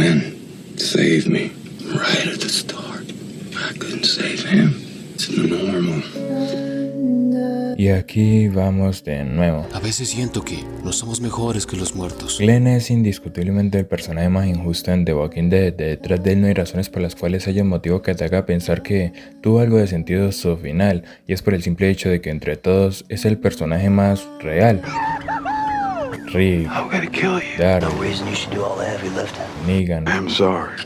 Glenn saved me right at the start. I couldn't save him. It's normal. Y aquí vamos de nuevo. A veces siento que no somos mejores que los muertos. Glenn es indiscutiblemente el personaje más injusto en The Walking Dead. Detrás de él no hay razones por las cuales haya un motivo que te haga pensar que tuvo algo de sentido su final, y es por el simple hecho de que entre todos es el personaje más real. Rick, Daryl, Negan,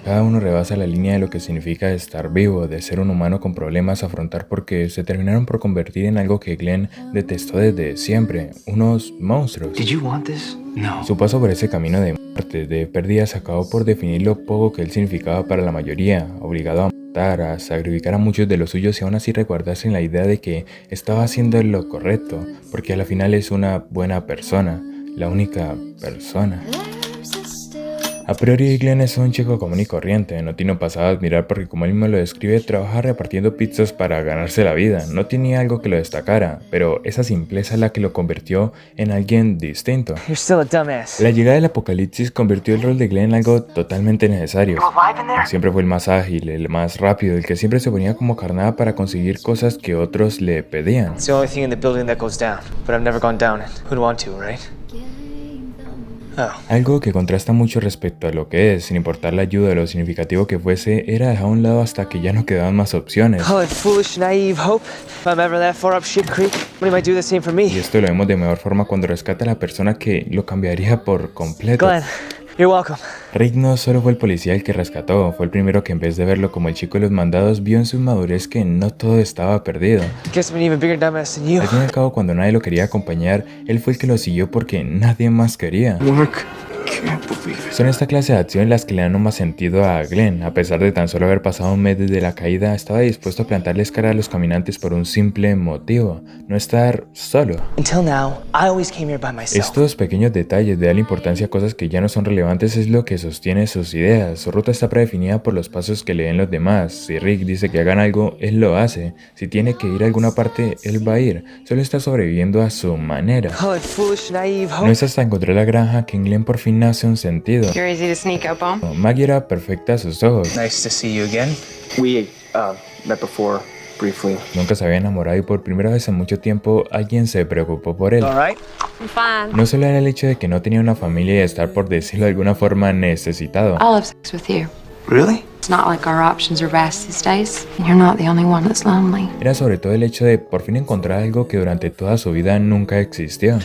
cada uno rebasa la línea de lo que significa estar vivo, de ser un humano con problemas a afrontar porque se terminaron por convertir en algo que Glenn detestó desde siempre, unos monstruos. Su paso por ese camino de muerte, de pérdidas, acabó por definir lo poco que él significaba para la mayoría, obligado a matar, a sacrificar a muchos de los suyos y aún así recordarse en la idea de que estaba haciendo lo correcto, porque a la final es una buena persona. La única persona. A priori, Glenn es un chico común y corriente, no tiene un pasado a admirar porque, como él mismo lo describe, trabaja repartiendo pizzas para ganarse la vida. No tenía algo que lo destacara, pero esa simpleza es la que lo convirtió en alguien distinto. La llegada del apocalipsis convirtió el rol de Glenn en algo totalmente necesario. Siempre fue el más ágil, el más rápido, el que siempre se ponía como carnada para conseguir cosas que otros le pedían. Algo que contrasta mucho respecto a lo que es, sin importar la ayuda o lo significativo que fuese, era dejado a un lado hasta que ya no quedaban más opciones. Y esto lo vemos de mejor forma cuando rescata a la persona que lo cambiaría por completo. Glenn, you're welcome. Rick no solo fue el policía el que rescató, fue el primero que en vez de verlo como el chico de los mandados, vio en su madurez que no todo estaba perdido. Al fin y al cabo, cuando nadie lo quería acompañar, él fue el que lo siguió porque nadie más quería. Son esta clase de acciones las que le dan un más sentido a Glenn. A pesar de tan solo haber pasado un mes desde la caída, estaba dispuesto a plantarles cara a los caminantes por un simple motivo: no estar solo. Estos pequeños detalles de darle importancia a cosas que ya no son relevantes es lo que sostiene sus ideas. Su ruta está predefinida por los pasos que le den los demás. Si Rick dice que hagan algo, él lo hace. Si tiene que ir a alguna parte, él va a ir. Solo está sobreviviendo a su manera. No es hasta encontrar la granja que en Glenn por fin nace un sentido. Maggie era perfecta a sus ojos. Nunca se había enamorado y por primera vez en mucho tiempo alguien se preocupó por él. No solo era el hecho de que no tenía una familia y de estar, por decirlo de alguna forma, necesitado. Era sobre todo el hecho de por fin encontrar algo que durante toda su vida nunca existió.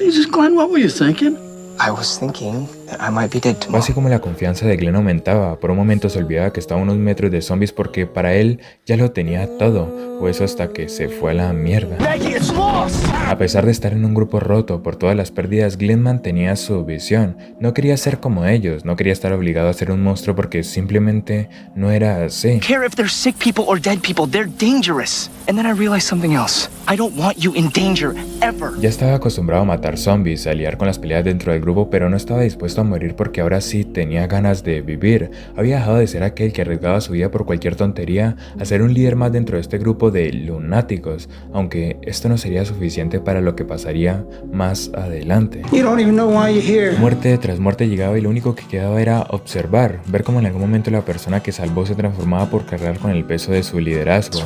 Así como la confianza de Glenn aumentaba, por un momento se olvidaba que estaba a unos metros de zombies porque para él ya lo tenía todo, o eso hasta que se fue a la mierda. A pesar de estar en un grupo roto por todas las pérdidas, Glenn mantenía su visión. No quería ser como ellos, no quería estar obligado a ser un monstruo porque simplemente no era así. Ya estaba acostumbrado a matar zombies, a lidiar con las peleas dentro del grupo, pero no estaba dispuesto a morir porque ahora sí tenía ganas de vivir. Había dejado de ser aquel que arriesgaba su vida por cualquier tontería a ser un líder más dentro de este grupo de lunáticos, aunque esto no sería suficiente para lo que pasaría más adelante. Muerte tras muerte llegaba y lo único que quedaba era observar, ver cómo en algún momento la persona que salvó se transformaba por cargar con el peso de su liderazgo.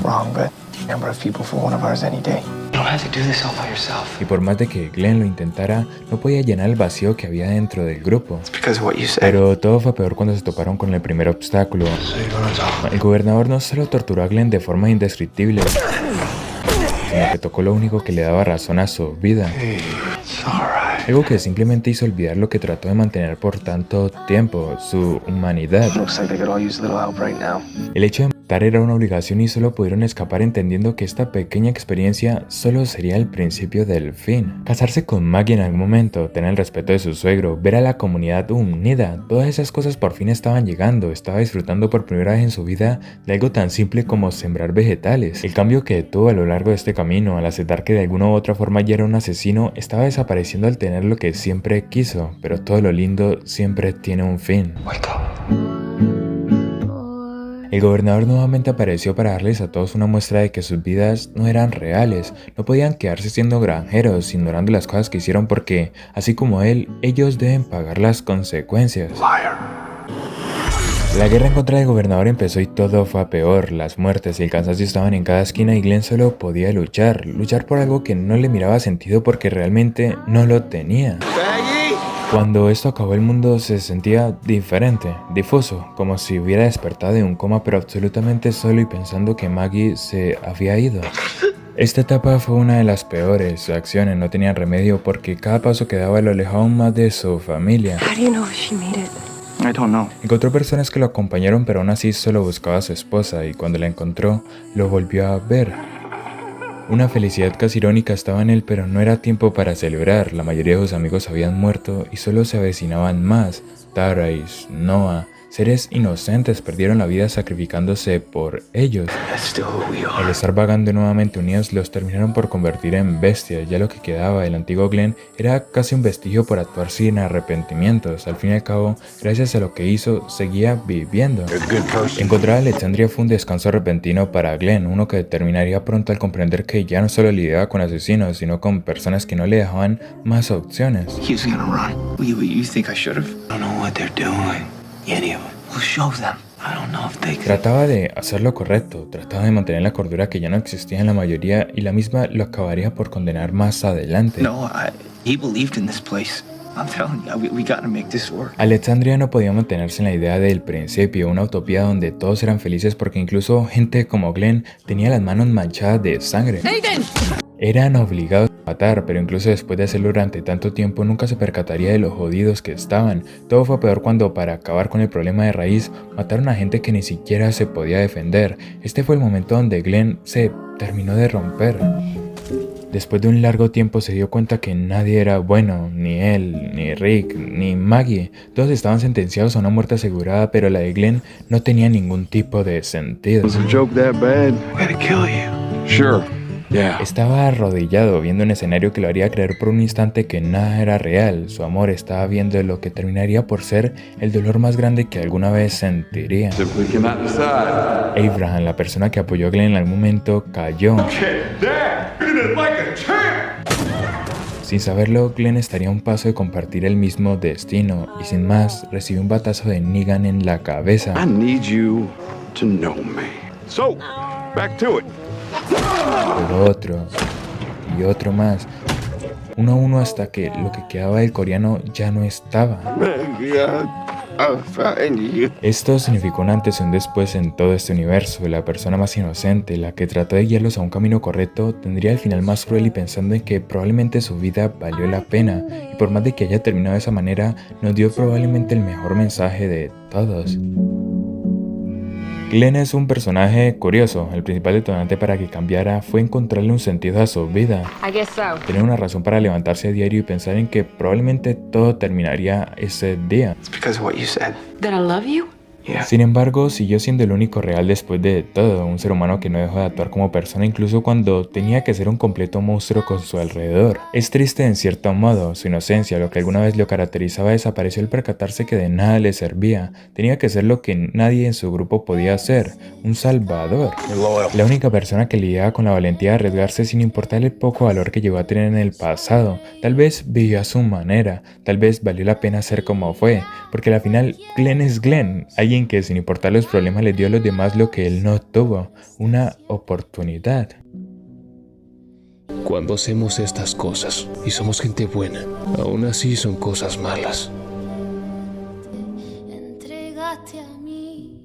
Y por más de que Glenn lo intentara, no podía llenar el vacío que había dentro del grupo. Pero todo fue peor cuando se toparon con el primer obstáculo. El gobernador no solo torturó a Glenn de forma indescriptible, sino que tocó lo único que le daba razón a su vida. Algo que simplemente hizo olvidar lo que trató de mantener por tanto tiempo, su humanidad. El hecho de matar era una obligación y solo pudieron escapar entendiendo que esta pequeña experiencia solo sería el principio del fin. Casarse con Maggie en algún momento, tener el respeto de su suegro, ver a la comunidad unida, todas esas cosas por fin estaban llegando. Estaba disfrutando por primera vez en su vida de algo tan simple como sembrar vegetales. El cambio que tuvo a lo largo de este camino, al aceptar que de alguna u otra forma ya era un asesino, estaba desapareciendo al tener lo que siempre quiso, pero todo lo lindo siempre tiene un fin. El gobernador nuevamente apareció para darles a todos una muestra de que sus vidas no eran reales, no podían quedarse siendo granjeros, ignorando las cosas que hicieron porque, así como él, ellos deben pagar las consecuencias. La guerra en contra del gobernador empezó y todo fue a peor. Las muertes y el cansancio estaban en cada esquina y Glenn solo podía luchar por algo que no le miraba sentido porque realmente no lo tenía. Cuando esto acabó el mundo se sentía diferente, difuso, como si hubiera despertado de un coma pero absolutamente solo y pensando que Maggie se había ido. Esta etapa fue una de las peores, sus acciones no tenían remedio porque cada paso que daba lo alejaba aún más de su familia. Encontró personas que lo acompañaron pero aún así solo buscaba a su esposa y cuando la encontró lo volvió a ver. Una felicidad casi irónica estaba en él pero no era tiempo para celebrar, la mayoría de sus amigos habían muerto y solo se avecinaban más. Tarais, Noah, seres inocentes perdieron la vida sacrificándose por ellos. Al estar vagando nuevamente unidos, los terminaron por convertir en bestias. Ya lo que quedaba del antiguo Glenn era casi un vestigio por actuar sin arrepentimientos. Al fin y al cabo, gracias a lo que hizo, seguía viviendo. Encontrar a Alexandria fue un descanso repentino para Glenn, uno que terminaría pronto al comprender que ya no solo lidiaba con asesinos, sino con personas que no le dejaban más opciones. Trataba de hacer lo correcto, trataba de mantener la cordura que ya no existía en la mayoría y la misma lo acabaría por condenar más adelante. Alexandria no podía mantenerse en la idea del principio, una utopía donde todos eran felices porque incluso gente como Glenn tenía las manos manchadas de sangre. Eran obligados a matar, pero incluso después de hacerlo durante tanto tiempo nunca se percataría de lo jodidos que estaban. Todo fue peor cuando, para acabar con el problema de raíz, mataron a gente que ni siquiera se podía defender. Este fue el momento donde Glenn se terminó de romper. Después de un largo tiempo se dio cuenta que nadie era bueno, ni él, ni Rick, ni Maggie. Todos estaban sentenciados a una muerte asegurada, pero la de Glenn no tenía ningún tipo de sentido. Estaba arrodillado viendo un escenario que lo haría creer por un instante que nada era real. Su amor estaba viendo lo que terminaría por ser el dolor más grande que alguna vez sentiría. Abraham, la persona que apoyó a Glenn en algún momento, cayó. Sin saberlo, Glenn estaría a un paso de compartir el mismo destino y sin más, recibió un batazo de Negan en la cabeza. Luego otro y otro más, uno a uno hasta que lo que quedaba del coreano ya no estaba. Esto significó un antes y un después en todo este universo. La persona más inocente, la que trató de guiarlos a un camino correcto, tendría el final más cruel y pensando en que probablemente su vida valió la pena. Y por más de que haya terminado de esa manera, nos dio probablemente el mejor mensaje de todos. Glenn es un personaje curioso. El principal detonante para que cambiara fue encontrarle un sentido a su vida. Tener una razón para levantarse a diario y pensar en que probablemente todo terminaría ese día. Sin embargo, siguió siendo el único real después de todo, un ser humano que no dejó de actuar como persona incluso cuando tenía que ser un completo monstruo con su alrededor. Es triste en cierto modo, su inocencia, lo que alguna vez lo caracterizaba, desapareció al percatarse que de nada le servía. Tenía que ser lo que nadie en su grupo podía hacer, un salvador. La única persona que lidiaba con la valentía de arriesgarse sin importar el poco valor que llegó a tener en el pasado. Tal vez vivió a su manera, tal vez valió la pena ser como fue, porque al final Glenn es Glenn, alguien que sin importar los problemas le dio a los demás lo que él no tuvo, una oportunidad. Cuando hacemos estas cosas y somos gente buena, aún así son cosas malas. Entregaste a mí.